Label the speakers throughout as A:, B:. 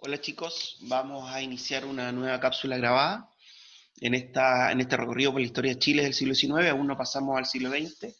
A: Hola chicos, vamos a iniciar una nueva cápsula grabada en este recorrido por la historia de Chile del siglo XIX, aún no pasamos al siglo XX,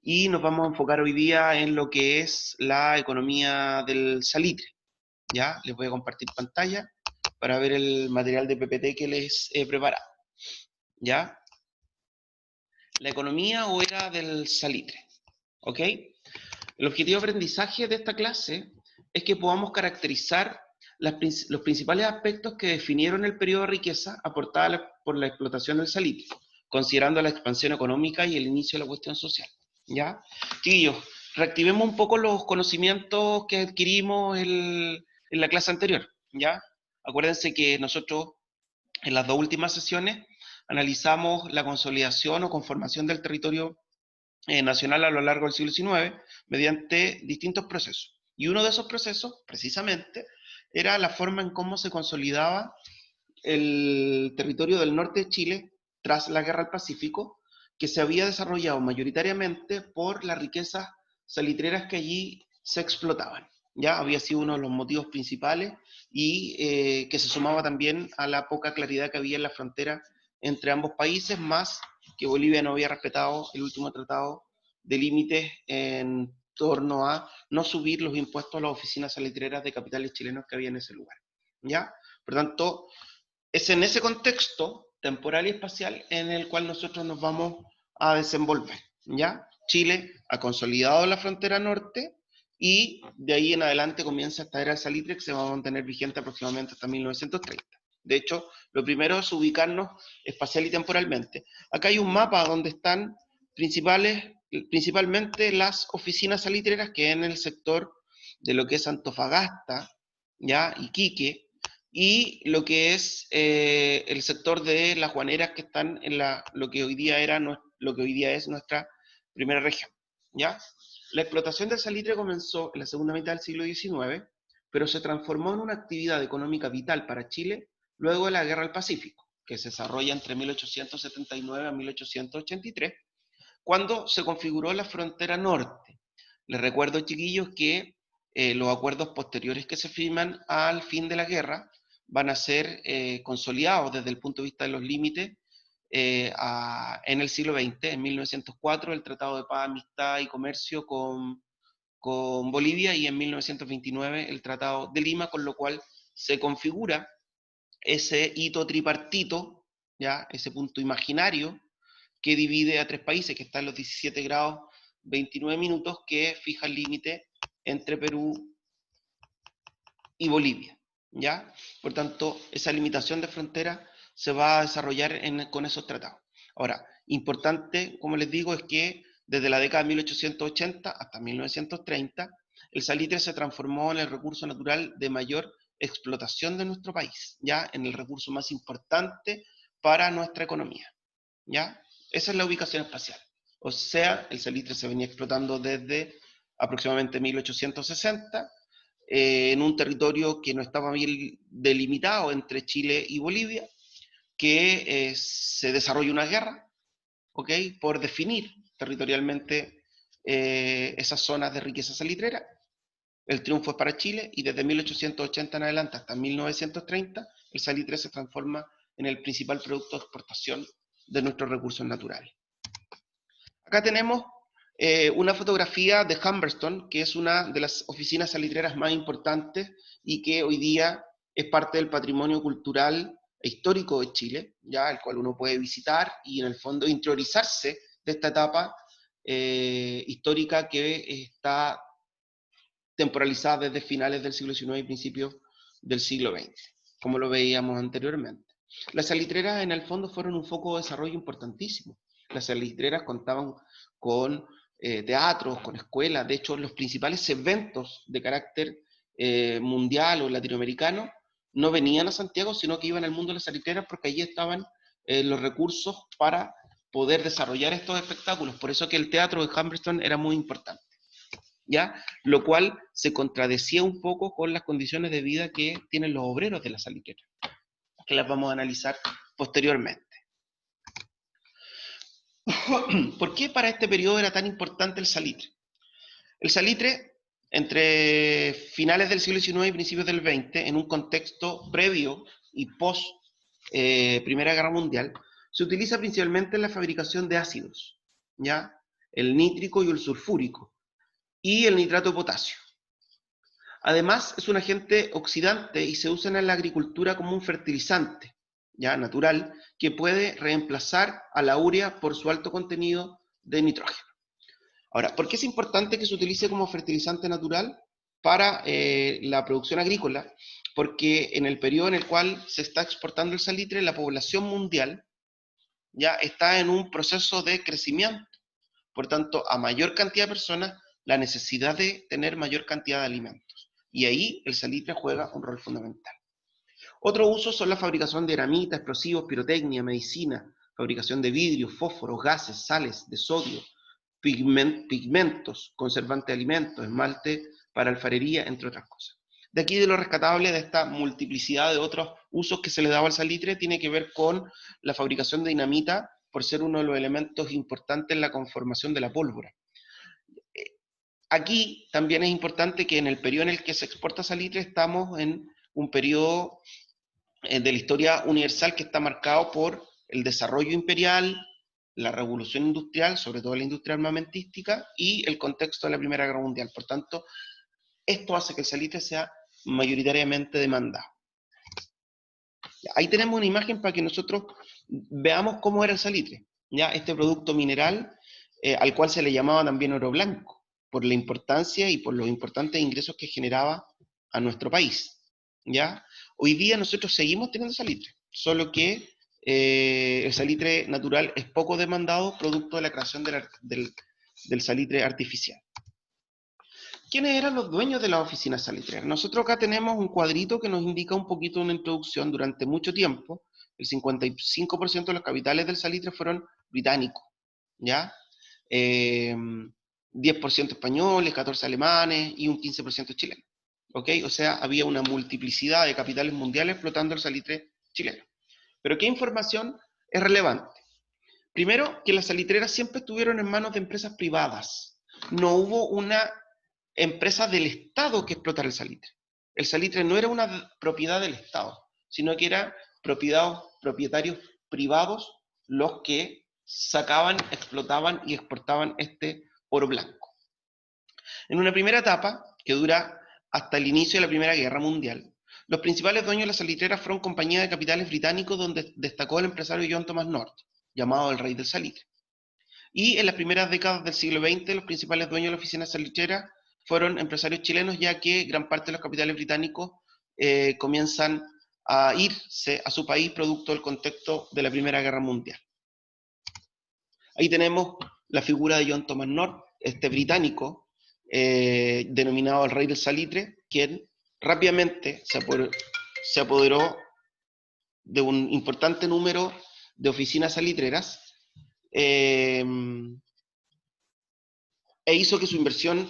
A: y nos vamos a enfocar hoy día en lo que es la economía del salitre. ¿Ya? Les voy a compartir pantalla para ver el material de PPT que les he preparado. ¿Ya? La economía o era del salitre. ¿Ok? El objetivo de aprendizaje de esta clase es que podamos caracterizar los principales aspectos que definieron el periodo de riqueza aportada por la explotación del salitre, considerando la expansión económica y el inicio de la cuestión social. ¿Ya? Chiquillos, reactivemos un poco los conocimientos que adquirimos en la clase anterior. ¿Ya? Acuérdense que nosotros en las dos últimas sesiones analizamos la consolidación o conformación del territorio nacional a lo largo del siglo XIX mediante distintos procesos. Y uno de esos procesos, precisamente, era la forma en cómo se consolidaba el territorio del norte de Chile tras la Guerra del Pacífico, que se había desarrollado mayoritariamente por las riquezas salitreras que allí se explotaban. Ya había sido uno de los motivos principales y que se sumaba también a la poca claridad que había en la frontera entre ambos países, más que Bolivia no había respetado el último tratado de límites en torno a no subir los impuestos a las oficinas salitreras de capitales chilenos que había en ese lugar. ¿Ya? Por tanto, es en ese contexto temporal y espacial en el cual nosotros nos vamos a desenvolver. ¿Ya? Chile ha consolidado la frontera norte y de ahí en adelante comienza esta era del salitre que se va a mantener vigente aproximadamente hasta 1930. De hecho, lo primero es ubicarnos espacial y temporalmente. Acá hay un mapa donde están principalmente las oficinas salitreras que en el sector de lo que es Antofagasta, ¿ya? Iquique, y lo que es el sector de las guaneras que están en lo que hoy día es nuestra primera región. ¿Ya? La explotación del salitre comenzó en la segunda mitad del siglo XIX, pero se transformó en una actividad económica vital para Chile luego de la Guerra del Pacífico, que se desarrolla entre 1879 a 1883, cuando se configuró la frontera norte. Les recuerdo, chiquillos, que los acuerdos posteriores que se firman al fin de la guerra van a ser consolidados desde el punto de vista de los límites en el siglo XX. En 1904 el Tratado de Paz, Amistad y Comercio con Bolivia, y en 1929 el Tratado de Lima, con lo cual se configura ese hito tripartito, ¿ya? Ese punto imaginario que divide a tres países, que está en los 17 grados 29 minutos, que fija el límite entre Perú y Bolivia. ¿Ya? Por tanto, esa limitación de frontera se va a desarrollar con esos tratados. Ahora, importante, como les digo, es que desde la década de 1880 hasta 1930, el salitre se transformó en el recurso natural de mayor explotación de nuestro país, ya en el recurso más importante para nuestra economía. ¿Ya? Esa es la ubicación espacial. O sea, el salitre se venía explotando desde aproximadamente 1860, en un territorio que no estaba bien delimitado entre Chile y Bolivia, que se desarrolla una guerra, ¿ok? Por definir territorialmente esas zonas de riqueza salitrera. El triunfo es para Chile y desde 1880 en adelante hasta 1930 el salitre se transforma en el principal producto de exportación de nuestros recursos naturales. Acá tenemos una fotografía de Humberstone, que es una de las oficinas salitreras más importantes y que hoy día es parte del patrimonio cultural e histórico de Chile, ya el cual uno puede visitar y en el fondo interiorizarse de esta etapa histórica que está temporalizada desde finales del siglo XIX y principios del siglo XX, como lo veíamos anteriormente. Las salitreras en el fondo fueron un foco de desarrollo importantísimo. Las salitreras contaban con teatros, con escuelas. De hecho, los principales eventos de carácter mundial o latinoamericano no venían a Santiago, sino que iban al mundo de las salitreras porque allí estaban los recursos para poder desarrollar estos espectáculos. Por eso que el teatro de Humberstone era muy importante, ¿ya? Lo cual se contradecía un poco con las condiciones de vida que tienen los obreros de la salitrera, que las vamos a analizar posteriormente. ¿Por qué para este periodo era tan importante el salitre? El salitre entre finales del siglo XIX y principios del XX, en un contexto previo y post Primera Guerra Mundial, se utiliza principalmente en la fabricación de ácidos, ¿ya? El nítrico y el sulfúrico, y el nitrato de potasio. Además, es un agente oxidante y se usa en la agricultura como un fertilizante, ya natural, que puede reemplazar a la urea por su alto contenido de nitrógeno. Ahora, ¿por qué es importante que se utilice como fertilizante natural para la producción agrícola? Porque en el periodo en el cual se está exportando el salitre, la población mundial ya está en un proceso de crecimiento. Por tanto, a mayor cantidad de personas, la necesidad de tener mayor cantidad de alimentos. Y ahí el salitre juega un rol fundamental. Otros usos son la fabricación de dinamita, explosivos, pirotecnia, medicina, fabricación de vidrio, fósforos, gases, sales de sodio, pigmentos, conservantes de alimentos, esmalte para alfarería, entre otras cosas. De aquí de lo rescatable de esta multiplicidad de otros usos que se le daba al salitre tiene que ver con la fabricación de dinamita por ser uno de los elementos importantes en la conformación de la pólvora. Aquí también es importante que en el periodo en el que se exporta salitre estamos en un periodo de la historia universal que está marcado por el desarrollo imperial, la revolución industrial, sobre todo la industria armamentística, y el contexto de la Primera Guerra Mundial. Por tanto, esto hace que el salitre sea mayoritariamente demandado. Ahí tenemos una imagen para que nosotros veamos cómo era el salitre. ¿Ya? Este producto mineral, al cual se le llamaba también oro blanco, por la importancia y por los importantes ingresos que generaba a nuestro país. ¿Ya? Hoy día nosotros seguimos teniendo salitre, solo que el salitre natural es poco demandado producto de la creación del salitre artificial. ¿Quiénes eran los dueños de las oficinas salitreras? Nosotros acá tenemos un cuadrito que nos indica un poquito una introducción. Durante mucho tiempo, el 55% de los capitales del salitre fueron británicos, ¿ya? 10% españoles, 14 alemanes y un 15% chilenos. ¿Ok? O sea, había una multiplicidad de capitales mundiales explotando el salitre chileno. Pero ¿qué información es relevante? Primero, que las salitreras siempre estuvieron en manos de empresas privadas. No hubo una empresa del Estado que explotara el salitre. El salitre no era una propiedad del Estado, sino que eran propietarios privados los que sacaban, explotaban y exportaban este oro blanco. En una primera etapa, que dura hasta el inicio de la Primera Guerra Mundial, los principales dueños de las salitreras fueron compañías de capitales británicos donde destacó el empresario John Thomas North, llamado el Rey del Salitre. Y en las primeras décadas del siglo XX, los principales dueños de la oficina salitrera fueron empresarios chilenos, ya que gran parte de los capitales británicos comienzan a irse a su país producto del contexto de la Primera Guerra Mundial. Ahí tenemos la figura de John Thomas North, este británico, denominado el Rey del Salitre, quien rápidamente se apoderó de un importante número de oficinas salitreras, e hizo que su inversión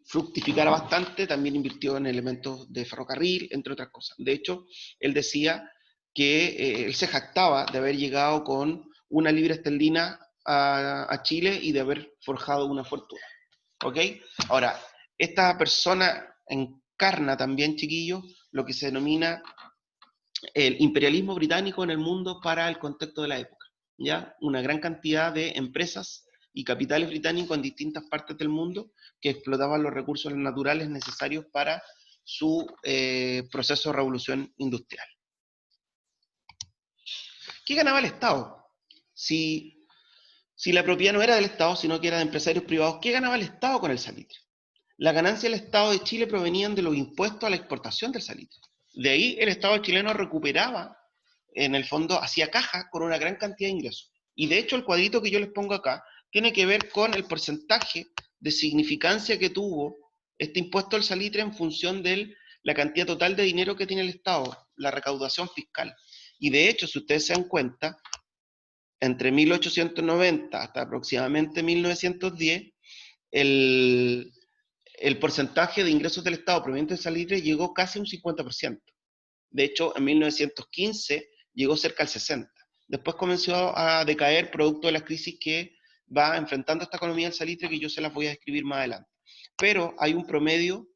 A: fructificara bastante. También invirtió en elementos de ferrocarril, entre otras cosas. De hecho, él decía que él se jactaba de haber llegado con una libra esterlina a Chile y de haber forjado una fortuna. ¿Ok? Ahora, esta persona encarna también, chiquillos, lo que se denomina el imperialismo británico en el mundo para el contexto de la época. ¿Ya? Una gran cantidad de empresas y capitales británicos en distintas partes del mundo que explotaban los recursos naturales necesarios para su proceso de revolución industrial. ¿Qué ganaba el Estado? Si la propiedad no era del Estado, sino que era de empresarios privados, ¿qué ganaba el Estado con el salitre? Las ganancias del Estado de Chile provenían de los impuestos a la exportación del salitre. De ahí el Estado chileno recuperaba, en el fondo, hacía caja con una gran cantidad de ingresos. Y de hecho el cuadrito que yo les pongo acá tiene que ver con el porcentaje de significancia que tuvo este impuesto al salitre en función de la cantidad total de dinero que tiene el Estado, la recaudación fiscal. Y de hecho, si ustedes se dan cuenta, entre 1890 hasta aproximadamente 1910, el porcentaje de ingresos del Estado provenientes del salitre llegó casi a un 50%. De hecho, en 1915 llegó cerca al 60%. Después comenzó a decaer producto de la crisis que va enfrentando esta economía del salitre, que yo se las voy a describir más adelante. pero hay un promedio,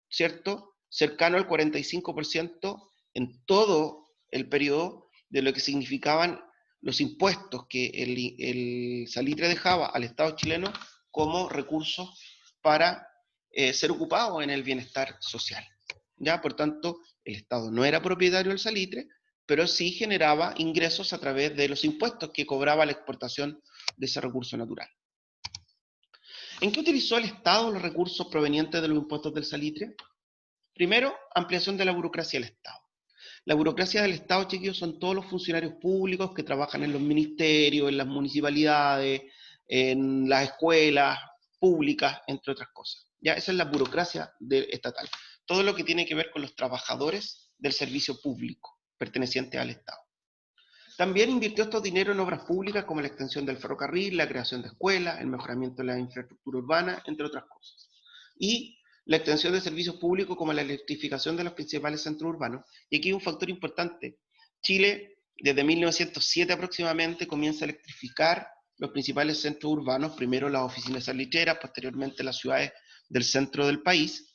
A: ¿cierto?, cercano al 45% en todo el periodo de lo que significaban los impuestos que el salitre dejaba al Estado chileno como recursos para ser ocupados en el bienestar social. ¿Ya? Por tanto, el Estado no era propietario del salitre, pero sí generaba ingresos a través de los impuestos que cobraba la exportación de ese recurso natural. ¿En qué utilizó el Estado los recursos provenientes de los impuestos del salitre? Primero, ampliación de la burocracia del Estado. La burocracia del Estado, chiquillos, son todos los funcionarios públicos que trabajan en los ministerios, en las municipalidades, en las escuelas públicas, entre otras cosas. ¿Ya? Esa es la burocracia estatal. Todo lo que tiene que ver con los trabajadores del servicio público, pertenecientes al Estado. También invirtió estos dineros en obras públicas como la extensión del ferrocarril, la creación de escuelas, el mejoramiento de la infraestructura urbana, entre otras cosas. Y la extensión de servicios públicos como la electrificación de los principales centros urbanos. Y aquí hay un factor importante. Chile, desde 1907 aproximadamente, comienza a electrificar los principales centros urbanos, primero las oficinas salitreras, posteriormente las ciudades del centro del país.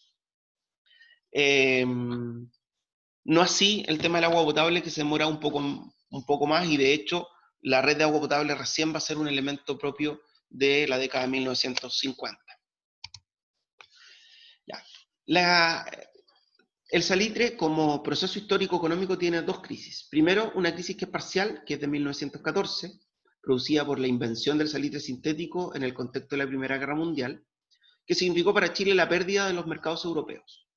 A: No así el tema del agua potable, que se demora un poco más, y de hecho la red de agua potable recién va a ser un elemento propio de la década de 1950. Ya. El salitre, como proceso histórico económico, tiene dos crisis. Primero, una crisis que es parcial, que es de 1914, producida por la invención del salitre sintético en el contexto de la Primera Guerra Mundial, que significó para Chile la pérdida de los mercados europeos.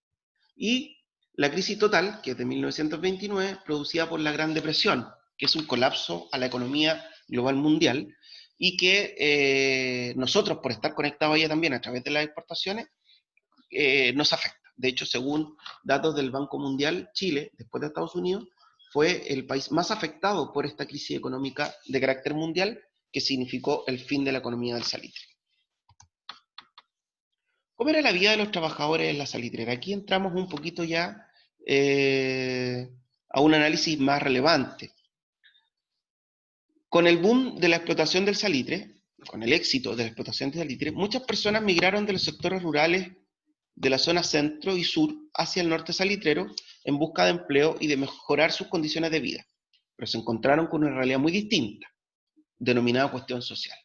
A: Y la crisis total, que es de 1929, producida por la Gran Depresión, que es un colapso a la economía global mundial, y que nosotros, por estar conectados a ella también a través de las exportaciones, nos afecta. De hecho, según datos del Banco Mundial, Chile, después de Estados Unidos, fue el país más afectado por esta crisis económica de carácter mundial, que significó el fin de la economía del salitre. ¿Cómo era la vida de los trabajadores en la salitrera? Aquí entramos un poquito ya a un análisis más relevante. Con el boom de la explotación del salitre, con el éxito de la explotación del salitre, muchas personas migraron de los sectores rurales de la zona centro y sur hacia el norte salitrero en busca de empleo y de mejorar sus condiciones de vida, pero se encontraron con una realidad muy distinta, denominada cuestión social.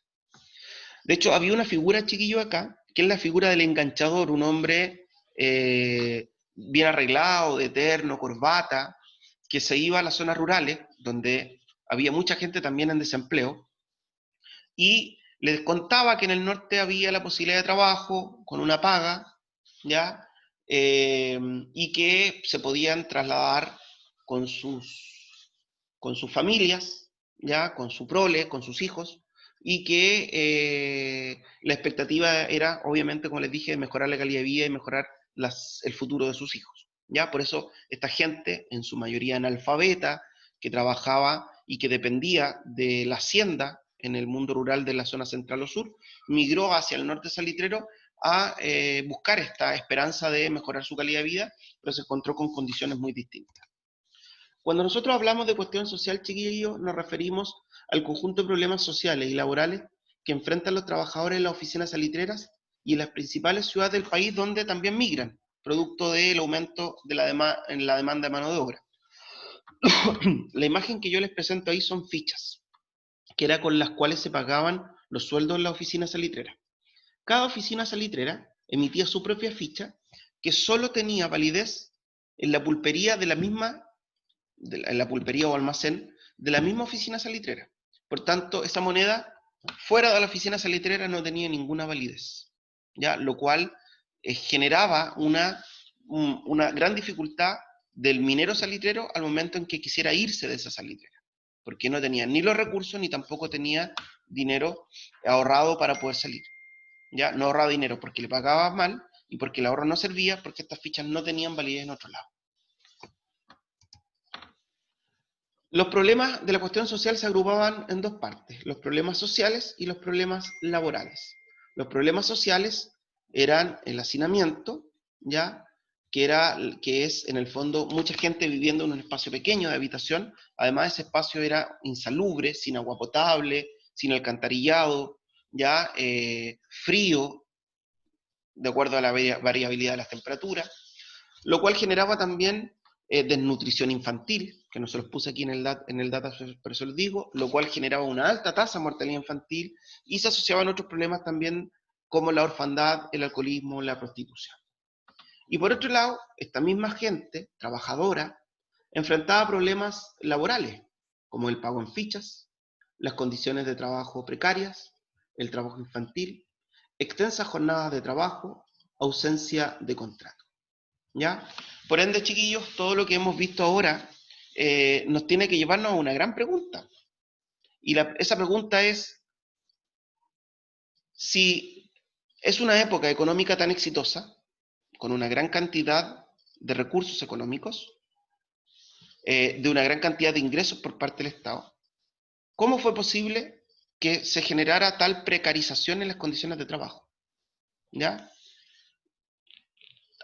A: De hecho, había una figura, chiquillo, acá, que es la figura del enganchador, un hombre bien arreglado, de terno, corbata, que se iba a las zonas rurales, donde había mucha gente también en desempleo, y les contaba que en el norte había la posibilidad de trabajo, con una paga, ¿ya? Y que se podían trasladar con sus familias, ¿ya? Con su prole, con sus hijos, y que la expectativa era, obviamente, como les dije, mejorar la calidad de vida y mejorar el futuro de sus hijos, ¿ya? Por eso esta gente, en su mayoría analfabeta, que trabajaba y que dependía de la hacienda en el mundo rural de la zona central o sur, migró hacia el norte salitrero a buscar esta esperanza de mejorar su calidad de vida, pero se encontró con condiciones muy distintas. Cuando nosotros hablamos de cuestión social, chiquillos, nos referimos al conjunto de problemas sociales y laborales que enfrentan los trabajadores en las oficinas salitreras y en las principales ciudades del país, donde también migran, producto del aumento de en la demanda de mano de obra. La imagen que yo les presento ahí son fichas, que era con las cuales se pagaban los sueldos en la oficina salitrera. Cada oficina salitrera emitía su propia ficha, que solo tenía validez en la pulpería de la misma, en la pulpería o almacén de la misma oficina salitrera. Por tanto, esa moneda fuera de la oficina salitrera no tenía ninguna validez, ¿ya? Lo cual generaba una gran dificultad del minero salitrero al momento en que quisiera irse de esa salitrera, porque no tenía ni los recursos ni tampoco tenía dinero ahorrado para poder salir. ¿Ya? No ahorraba dinero porque le pagaba mal y porque el ahorro no servía, porque estas fichas no tenían validez en otro lado. Los problemas de la cuestión social se agrupaban en dos partes, los problemas sociales y los problemas laborales. Los problemas sociales eran el hacinamiento, ¿ya? Que es en el fondo mucha gente viviendo en un espacio pequeño de habitación, además ese espacio era insalubre, sin agua potable, sin alcantarillado, ya frío, de acuerdo a la variabilidad de las temperaturas, lo cual generaba también desnutrición infantil, que no se los puse aquí en el data, pero se los digo, lo cual generaba una alta tasa de mortalidad infantil y se asociaban otros problemas también como la orfandad, el alcoholismo, la prostitución. Y por otro lado, esta misma gente trabajadora enfrentaba problemas laborales, como el pago en fichas, las condiciones de trabajo precarias, el trabajo infantil, extensas jornadas de trabajo, ausencia de contrato. ¿Ya? Por ende, chiquillos, todo lo que hemos visto ahora nos tiene que llevarnos a una gran pregunta. Y esa pregunta es, si es una época económica tan exitosa, con una gran cantidad de recursos económicos, de una gran cantidad de ingresos por parte del Estado, ¿cómo fue posible que se generara tal precarización en las condiciones de trabajo? ¿Ya?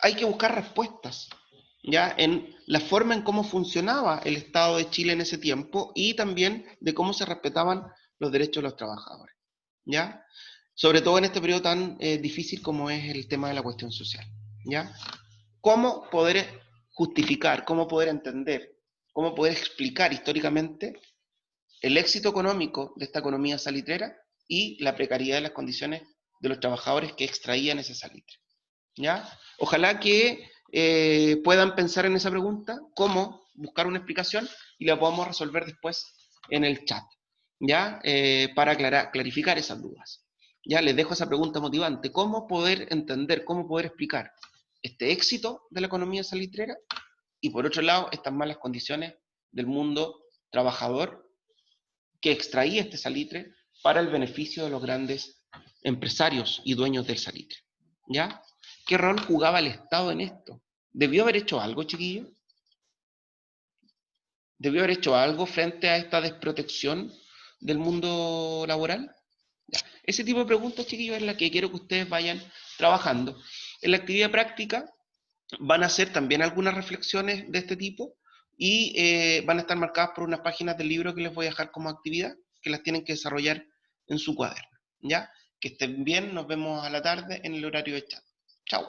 A: Hay que buscar respuestas, ¿ya? En la forma en cómo funcionaba el Estado de Chile en ese tiempo y también de cómo se respetaban los derechos de los trabajadores, ¿ya? Sobre todo en este periodo tan difícil como es el tema de la cuestión social, ¿ya? ¿Cómo poder justificar, cómo poder entender, cómo poder explicar históricamente el éxito económico de esta economía salitrera y la precariedad de las condiciones de los trabajadores que extraían ese salitre? ¿Ya? Ojalá que puedan pensar en esa pregunta, cómo buscar una explicación y la podamos resolver después en el chat, ¿ya? Para clarificar esas dudas. Ya les dejo esa pregunta motivante, ¿cómo poder entender, cómo poder explicar este éxito de la economía salitrera y por otro lado estas malas condiciones del mundo trabajador que extraía este salitre para el beneficio de los grandes empresarios y dueños del salitre? ¿Ya? ¿Qué rol jugaba el Estado en esto? ¿Debió haber hecho algo, chiquillo? ¿Debió haber hecho algo frente a esta desprotección del mundo laboral? Ya. Ese tipo de preguntas, chiquillos, es la que quiero que ustedes vayan trabajando. En la actividad práctica van a hacer también algunas reflexiones de este tipo y van a estar marcadas por unas páginas del libro que les voy a dejar como actividad, que las tienen que desarrollar en su cuaderno. ¿Ya? Que estén bien, nos vemos a la tarde en el horario de chat. Chao.